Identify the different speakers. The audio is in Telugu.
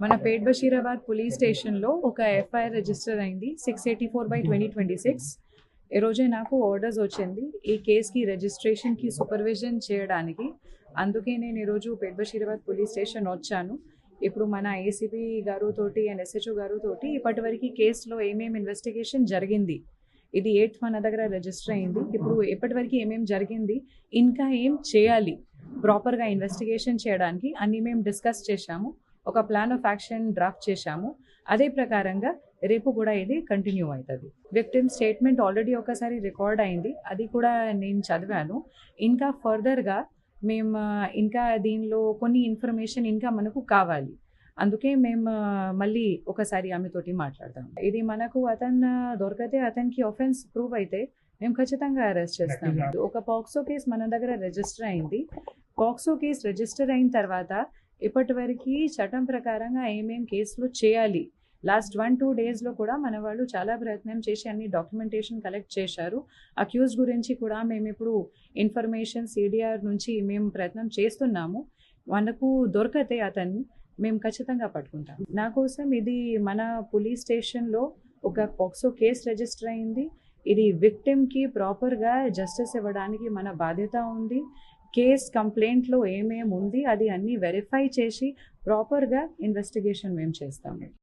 Speaker 1: మన పేట్ బషీరాబాద్ పోలీస్ స్టేషన్లో ఒక ఎఫ్ఐఆర్ రిజిస్టర్ అయింది 684/2026. ఈ రోజే నాకు ఆర్డర్స్ వచ్చింది ఈ కేసుకి రిజిస్ట్రేషన్కి సూపర్విజన్ చేయడానికి. అందుకే నేను ఈరోజు పేట్ బషీరాబాద్ పోలీస్ స్టేషన్ వచ్చాను. ఇప్పుడు మన ఏసీపీ గారుతోటి అండ్ ఎస్హెచ్ఓ గారుతోటి ఇప్పటివరకు కేసులో ఏమేమి ఇన్వెస్టిగేషన్ జరిగింది, ఇది 8th మన దగ్గర రిజిస్టర్ అయింది. ఇప్పుడు ఇప్పటివరకు ఏమేమి జరిగింది, ఇంకా ఏం చేయాలి ప్రాపర్గా ఇన్వెస్టిగేషన్ చేయడానికి అన్నీ మేము డిస్కస్ చేశాము. ఒక ప్లాన్ ఆఫ్ యాక్షన్ డ్రాఫ్ట్ చేశాము. అదే ప్రకారంగా రేపు కూడా ఇది కంటిన్యూ అవుతుంది. విక్టిమ్ స్టేట్మెంట్ ఆల్రెడీ ఒకసారి రికార్డ్ అయింది, అది కూడా నేను చదివాను. ఇంకా ఫర్దర్గా మేము ఇంకా దీనిలో కొన్ని ఇన్ఫర్మేషన్ ఇంకా మనకు కావాలి. అందుకే మేము మళ్ళీ ఒకసారి ఆమెతోటి మాట్లాడతాం. ఇది మనకు అతను దొరికితే, అతనికి ఆఫెన్స్ ప్రూవ్ అయితే మేము ఖచ్చితంగా అరెస్ట్ చేస్తాం. ఒక పాక్సో కేసు మన దగ్గర రిజిస్టర్ అయింది. పాక్సో కేసు రిజిస్టర్ అయిన తర్వాత ఇప్పటివరకు చట్టం ప్రకారంగా ఏమేం కేసులు చేయాలి, లాస్ట్ 1-2 డేస్లో కూడా మన వాళ్ళు చాలా ప్రయత్నం చేసి అన్ని డాక్యుమెంటేషన్ కలెక్ట్ చేశారు. అక్యూజ్ గురించి కూడా మేము ఇప్పుడు ఇన్ఫర్మేషన్ సిడిఆర్ నుంచి మేము ప్రయత్నం చేస్తున్నాము. మనకు దొరికితే అతన్ని మేము ఖచ్చితంగా పట్టుకుంటాం. నా కోసం ఇది మన పోలీస్ స్టేషన్లో ఒక పాక్సో కేసు రిజిస్టర్ అయింది. ఇది విక్టిమ్కి ప్రాపర్గా జస్టిస్ ఇవ్వడానికి మన బాధ్యత ఉంది. కేస్ కంప్లైంట్లో ఏమేమి ఉంది అది అన్నీ వెరిఫై చేసి ప్రాపర్గా ఇన్వెస్టిగేషన్ మేము చేస్తాము.